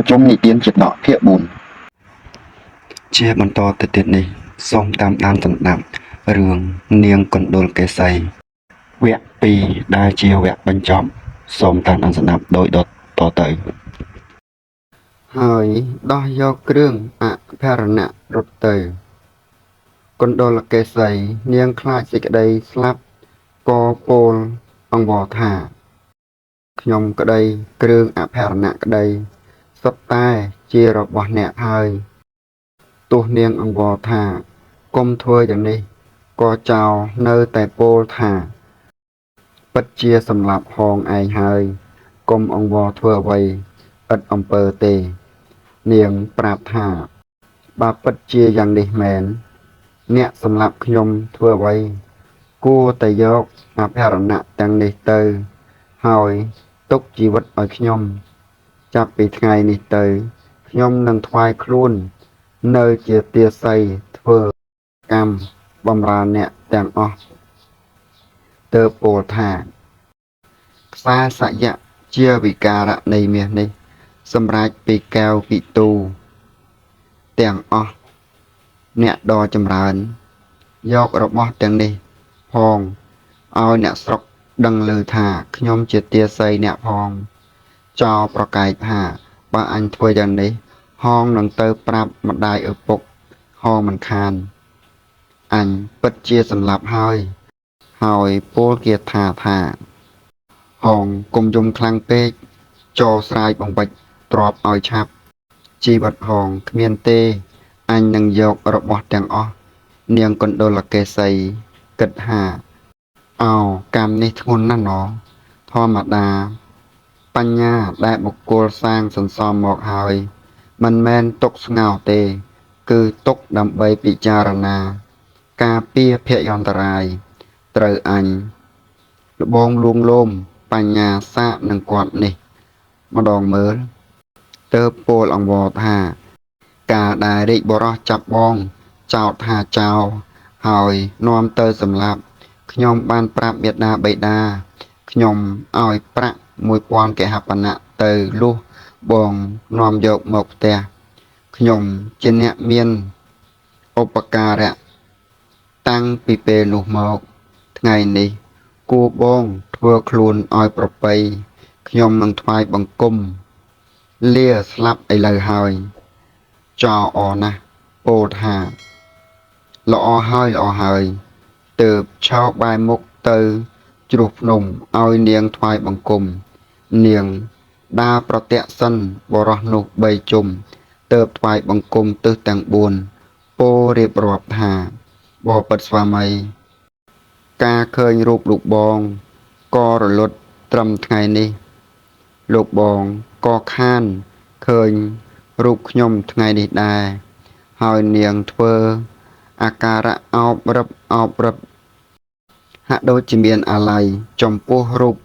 ជុំនិទានជាដកភាគ4ជាបន្តទៅទៀតនេះសូមតាមដានសម្ដាប់រឿងនាងកណ្ដុលកេសីវគ្គ2ដែលជាវគ្គបញ្ចប់សូមតាមដានសម្ដាប់ដោយតទៅហើយដោះយកគ្រឿងអភរណៈរត់ទៅកណ្ដុលកេសីនាងខ្លាចសេចក្តីស្លាប់ក៏ពោលអង្វរថាខ្ញុំក្តីគ្រឿងអភរណៈក្តីសុទ្ធតែជារបស់អ្នកហើយទោះនាងអង្វរថាកុំធ្វើយ៉ាងនេះក៏ចោលនៅតែពោលថាពិតជាសម្លាប់ហងឯងហើយកុំអង្វរធ្វើអ្វីឥតអំពើទេនាងប្រាប់ថាបើពិតជាយ៉ាងនេះមែនអ្នកសម្លាប់ខ្ញុំធ្វើអ្វីគួរតែយកអភរណៈទាំងនេះទៅហើយទុកជីវិតឲ្យខ្ញុំចាប់ពីថ្ងៃនេះទៅខ្ញុំនឹងថ្វាយខ្លួននៅជាទាស័យធ្វើកម្មបម្រើអ្នកទាំងអស់ទើបពោលថាខ្សែសយៈជាវិការៈនៃមាសនេះសម្រាប់ពីកែវពិទូទាំងអស់អ្នកដ៏ចម្រើនយករបស់ទាំងនេះផងឲ្យអ្នកស្រុកដឹងឮថាខ្ញុំជាទាស័យអ្នកផងចោលប្រកែកថាបើអញធ្វើយ៉ាងនេះហងនឹងទៅប្រាប់ម្ដាយឪពុកហងមិនខានអញពិតជាសម្លាប់ហើយពោលគាថាហងកុំយំខ្លាំងពេកចូលស្រាយបង្វិចទ្របឲ្យឆាប់ជីវិតហងគ្មានទេអញនឹងយករបស់ទាំងអស់នាងកណ្ដុលកេសីគិតថាអោកម្មនេះធ្ងន់ណាស់ណោះធម្មតាបញ្ញាដែលបុគ្គលសាងសន្សំមកហើយមិនមែនទុកស្ងោទេគឺទុកដើម្បីពិចារណាការពារភយន្តរាយត្រូវអញលបងលួងលោមបញ្ញាសាកនឹងគាត់នេះម្ដងមើលទើបពោលអង្វរថាការដែលរាជបរោះចាប់បងចោទថាចោលហើយនាំទៅសម្លាប់ខ្ញុំបានប្រាប់មេដាបៃតាខ្ញុំឲ្យប្រាក់1000កហបណៈទៅលុះបងនាំយកមកផ្ទះខ្ញុំជាអ្នកមានឧបការៈតាំងពីពេលនោះមកថ្ងៃនេះគួរបងធ្វើខ្លួនឲ្យប្រពៃខ្ញុំនឹងថ្វាយបង្គំលាស្លាប់ឥឡូវហើយចោអណាស់ពោលថាល្អហើយទើបឆោបែរមុខទៅជ្រោះភ្នំឲ្យនាងថ្វាយបង្គំនាងដើរប្រទក្សិណបរោះនោះ3ជុំទើបថ្វាយបង្គំទិសទាំង4ពោលរៀបរាប់ថាបបិទ្ធស្វាមីការឃើញរូបលោកបងក៏រលត់ត្រឹមថ្ងៃនេះលោកបងក៏ខានឃើញរូបខ្ញុំថ្ងៃនេះដែរហើយនាងធ្វើអាការៈអោបរឹបហាក់ដូចជាមានអាល័យចំពោះរូប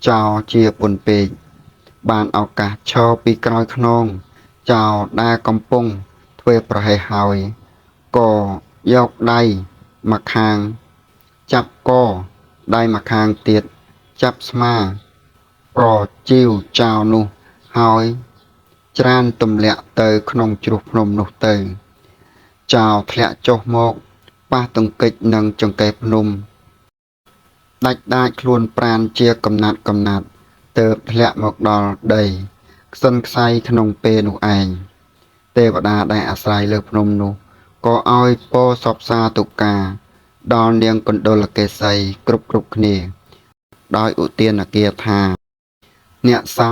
ចោលជាពុនពេកបានឱកាសឈរពីក្រោយខ្នងចោលដែលកំពុងធ្វើប្រហែសហើយក៏យកដៃម្ខាងចាប់កដៃម្ខាងទៀតចាប់ស្មាប្រជីវចោលនោះហើយច្រានទម្លាក់ទៅក្នុងជ្រោះភ្នំនោះទៅចោលធ្លាក់ចុះមកប៉ះទង្គិចនឹងចង្កេះភ្នំដាច់ខ្លួនប្រាណជាកំណាត់ទើបធ្លាក់មកដល់ដីខ្សិនខ្សៃក្នុងពេលនោះឯងទេវតាដែលអាស្រ័យលើភ្នំនោះក៏ឲ្យពោសពសាតុកាដល់នាងកណ្ដុលកេសីគ្រប់គ្នាដោយឧទានគាថាអ្នកសោ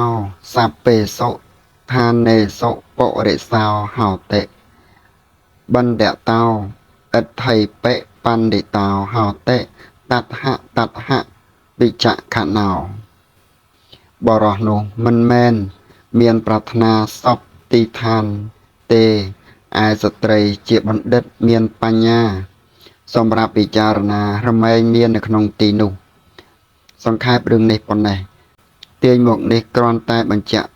សពេសុឋានេសុបរិសោហោតិបណ្ឌតោអិដ្ឋិបិបណ្ឌិតោហោតិតហៈវិចខណោបរោះនោះមិនមែនមានប្រាថ្នាសពទីឋានទេឯស្ត្រីជាបណ្ឌិតមានបញ្ញាសម្រាប់ពិចារណារមែងមាននៅក្នុងទីនោះសង្ខេបរឿងនេះប៉ុណ្ណេះទាញមកនេះគ្រាន់តែបញ្ជាក់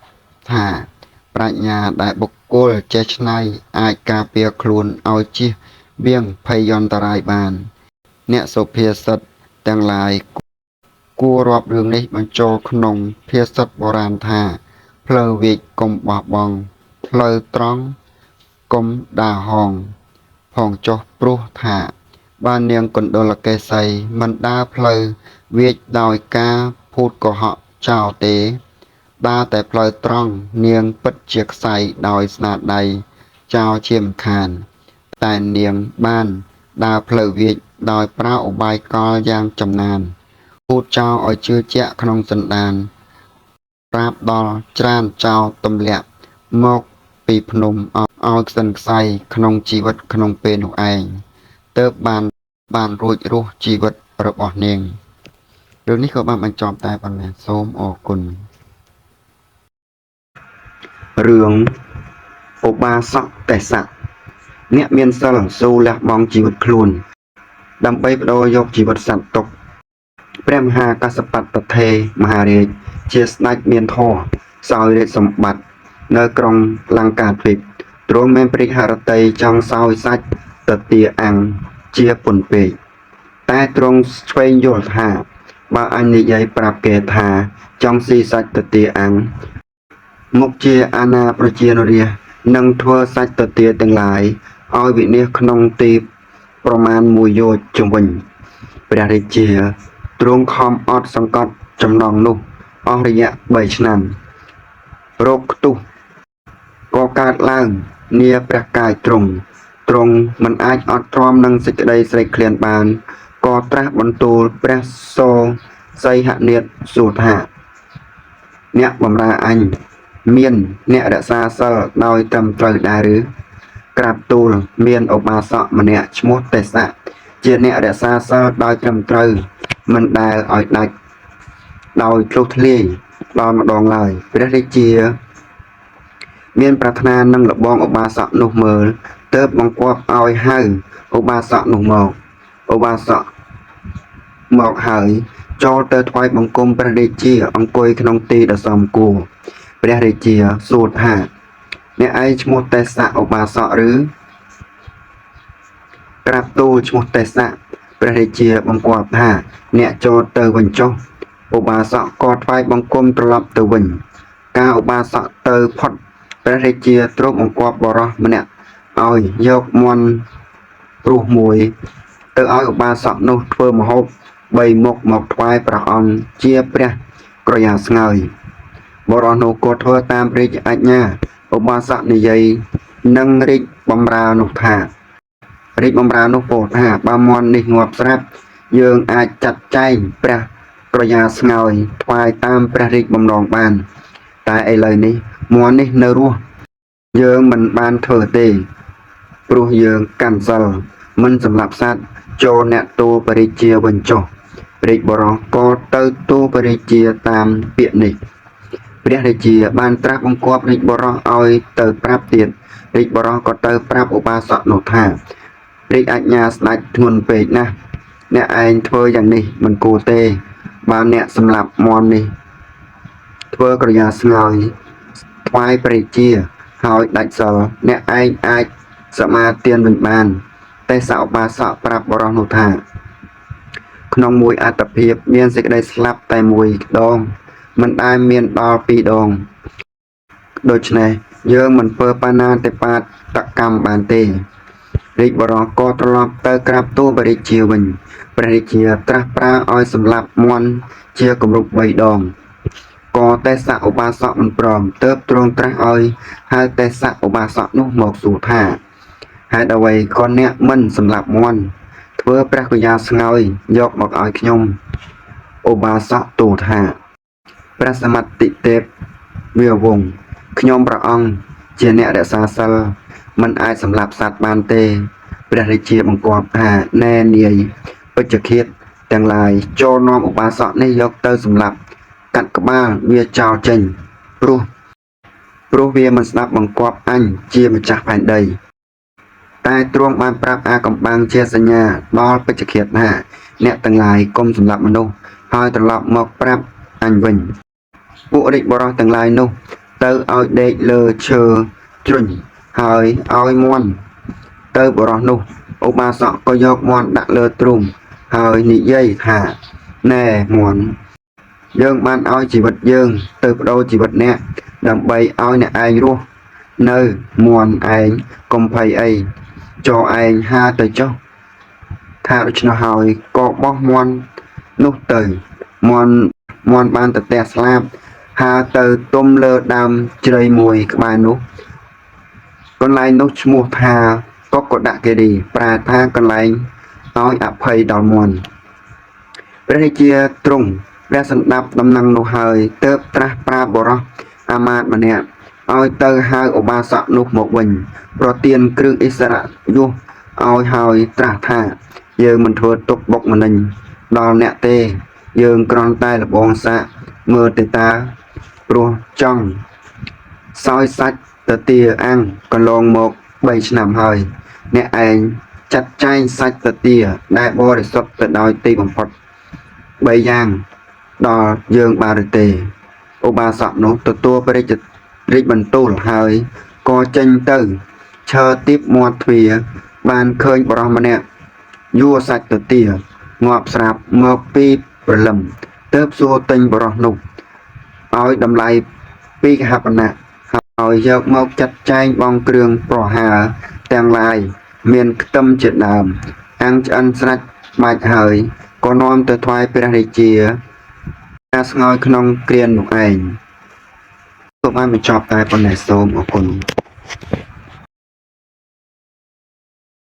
ថាប្រាជ្ញាដែលបុគ្គលចេះច្នៃអាចការពារខ្លួនឲ្យជៀសវាងភយន្តរាយបានអ្នកសុភាសិតទាំងឡាយគួររាប់រឿងនេះបញ្ចូលក្នុងភាសិតបុរាណថាផ្លូវវិកកុំបោះបង់ ផ្លូវត្រង់កុំដើរហងផងចុះព្រោះថាបាននាងកណ្ដុលកេសីមិនដើរផ្លូវវាចដោយការភូតកុហកចោលទេដើរតែផ្លូវត្រង់នាងពិតជាខ្សែដោយស្នាដៃចោលជាមិនខានតែនាងបានដើរផ្លូវវាចដោយប្រើឧបាយកលយ៉ាងចំណានភូតចោលឲ្យជឿជាក់ក្នុងសន្តានប្រាប់ដល់ច្រានចោលទម្លាក់មកពីភ្នំឲ្យខ្សិនខ្សៃក្នុងជីវិតក្នុងពេលនោះឯងទើបបានរួចរស់ជីវិតរបស់នាងរឿងនេះក៏បានបញ្ចប់តែប៉ុណ្ណេះសូមអរគុណរឿងឧបាសកទេសៈអ្នកមានសិលស៊ូលះបង់ជីវិតខ្លួនដើម្បីបដូរយកជីវិតសត្វទុកព្រះមហាកសបតថេរមហារាជជាស្ដេចមានធម៌សោយរាជសម្បត្តិនៅក្រុងលង្កាទ្វីបទ្រង់មានព្រះហឫទ័យចង់សោយសាច់ទទាអង្គជាពុនពេកតែទ្រង់ឆ្វេងយល់ថាបើអញនិយាយប្រាប់គេថាចង់ស៊ីសាច់ទទាអង្គមុខជាអាណាប្រជានុរាស្ត្រនឹងធ្វើសាច់ទទាទាំងឡាយឲ្យវិនាសក្នុងទីប្រមាណ1យោជន៍ជុំវិញព្រះរាជាទ្រង់ខំអត់សង្កត់ចំណងនោះអស់រយៈ3ឆ្នាំរោគខ្ទុះក៏កើតឡើងនាព្រះកាយទ្រង់មិនអាចអត់ទ្រាំនឹងសេចក្តីស្រេកឃ្លានបានក៏ត្រាស់បន្ទូលព្រះសូសីហនាថសួរថាអ្នកបម្រើអញមានអ្នករក្សាសិលដោយត្រឹមត្រូវដែរឬក្រាបទូលមានឧបាសកម្នាក់ឈ្មោះទេសៈជាអ្នករក្សាសិលដោយត្រឹមត្រូវមិនដែលឲ្យដាច់ដោយធ្លុះធ្លាយដល់ម្ដងឡើយព្រះរាជាមានប្រាថ្នានឹងលបងឧបាសកនោះមើលទើបបង្គាប់ឲ្យហៅឧបាសកនោះមកឧបាសកមកហើយចូលទៅថ្វាយបង្គំព្រះរាជាអង្គុយក្នុងទីដ៏សមគួរព្រះរាជាសួរថាអ្នកឯងឈ្មោះទេសៈឧបាសកឬក្រាបទូលឈ្មោះទេសៈព្រះរាជាបង្គាប់ថាអ្នកចូលទៅវិញចុះឧបាសកក៏ថ្វាយបង្គំត្រឡប់ទៅវិញការឧបាសកទៅផុតព្រះរាជាទ្រង់បង្គាប់បរិសម្នាក់ឲ្យយកមាន់ព្រោះមួយទៅឲ្យឧបាសកនោះធ្វើម្ហូប3មុខមកថ្វាយព្រះអង្គជាព្រះក្រយ៉ាស្ងើយបរិសនោះក៏ធ្វើតាមរាជអាជ្ញាឧបាសកនិយាយនឹងរាជបម្រើនោះថារាជបម្រើនោះពោលថាបើមាន់នេះងាប់ស្រាប់យើងអាចចាត់ចែងព្រះក្រយ៉ាស្ងើយថ្វាយតាមព្រះរាជបំណងបានតែឥឡូវនេះមាន់នេះនៅរស់យើងមិនបានធ្វើទេព្រោះយើងកាន់សិលមិនសម្លាប់សត្វចូលអ្នកទូលព្រះរាជាវិញចុះរាជបរិសក៏ទៅទូលព្រះរាជាតាមពាក្យនេះព្រះរាជាបានត្រាស់បង្គាប់រាជបរិសឲ្យទៅប្រាប់ទៀតរាជបរិសក៏ទៅប្រាប់ឧបាសកនោះថារាជអាជ្ញាស្ដេចធ្ងន់ពេកណាស់អ្នកឯងធ្វើយ៉ាងនេះមិនគួរទេបើអ្នកសម្លាប់មាន់នេះធ្វើក្រយ៉ាស្ងើយថ្វាយព្រះរាជាហើយដាច់សិលអ្នកឯងអាចសមាទានវិញបានទេសៈឧបាសកប្រាប់បរិសនោះថាក្នុងមួយអត្តភាពមានសេចក្តីស្លាប់តែមួយដងមិនដែលមានដល់2ដងដូច្នេះយើងមិនធ្វើបាណាតិបាតកម្មបានទេរាជបរិសក៏ត្រឡប់ទៅក្រាបទូលព្រះរាជាវិញព្រះរាជាត្រាស់ប្រើឲ្យសម្លាប់មាន់ជាគម្រប់3ដងក៏ទេសៈឧបាសកមិនព្រមទើបទ្រង់ត្រាស់ឲ្យហៅទេសៈឧបាសកនោះមកសួរថាហេតុអ្វីក៏អ្នកមិនសម្លាប់មាន់ធ្វើព្រះកញ្ញាស្ងើយយកមកឲ្យខ្ញុំឧបាសកទូលថាព្រះសមត្ថិទេពវាវង្សខ្ញុំព្រះអង្គជាអ្នករក្សាសិលមិនអាចសម្លាប់សត្វបានទេព្រះរាជាបង្គាប់ថាណែនាយពេជ្ជឃាតទាំងឡាយចូលនាំឧបាសកនេះយកទៅសម្លាប់កាត់ក្បាលវាចោលចេញព្រោះវាមិនស្ដាប់បង្គាប់អញជាម្ចាស់ផែនដីតែទ្រង់បានប្រាប់អាកំបាំងជាសញ្ញាដល់ពេជ្ជឃាតថាអ្នកទាំងឡាយកុំសម្លាប់មនុស្សហើយត្រឡប់មកប្រាប់អញវិញពួករាជបរិសទាំងឡាយនោះទៅឲ្យដេកលើឈើជ្រុញហើយឲ្យមាន់ទៅបរិសនោះឧបាសកក៏យកមាន់ដាក់លើទ្រូងហើយនិយាយថាណែមាន់យើងបានឲ្យជីវិតយើងទៅបដូរជីវិតអ្នកដើម្បីឲ្យអ្នកឯងរស់ នៅមួនឯងកុំភ័យអីចោឯងហាទៅចុះថាដូច្នោះហើយក៏បោះមាន់នោះទៅមាន់បានទៅផ្ទះស្លាប់ហើរទៅទុំលើដើមជ្រៃមួយក្បែរនោះកន្លែងនោះឈ្មោះថាកុកដគិរីប្រែថាកន្លែងឲ្យអភ័យដល់មាន់ព្រះរាជាទ្រង់ព្រះសណ្ដាប់ដំណឹងនោះហើយទើបត្រាស់ប្រាប់បរិសអាមាត្យម្នាក់ឲ្យទៅហៅឧបាសកនោះមកវិញប្រទានគ្រឿងឥស្សរិយយសឲ្យហើយត្រាស់ថាយើងមិនធ្វើទុកបុកម្នេញដល់អ្នកទេយើងគ្រាន់តែលបងសាកមើលទៅតើព្រោះចង់សោយសាច់ទៅទាអាំងកន្លងមក3ឆ្នាំហើយអ្នកឯងចាត់ចែងសាច់ទៅទាដែលបរិសុទ្ធទៅដោយទីបំផុត3យ៉ាងដល់យើងបានឬទេឧបាសកនោះទទួលព្រះរាជបន្ទូលហើយក៏ចេញទៅឈើទីបមាត់ទ្វារបានឃើញបរិសម្នាក់យួរសាច់ទៅទាងាប់ស្រាប់មកពីព្រលឹមទើបសួរទិញបរិសនោះឲ្យតម្លៃពីកហបណៈហើយយកមកចាត់ចែងបង់គ្រឿងប្រហារទាំងឡាយមានខ្ទឹមជាដើមអាំងឆ្អិនស្រាច់បាច់ហើយក៏នាំទៅថ្វាយព្រះរាជាការស្ងោយក្នុងគ្រាននោះឯងសូមឲ្យបញ្ចប់តែប៉ុណ្ណេះសូមអរគុណ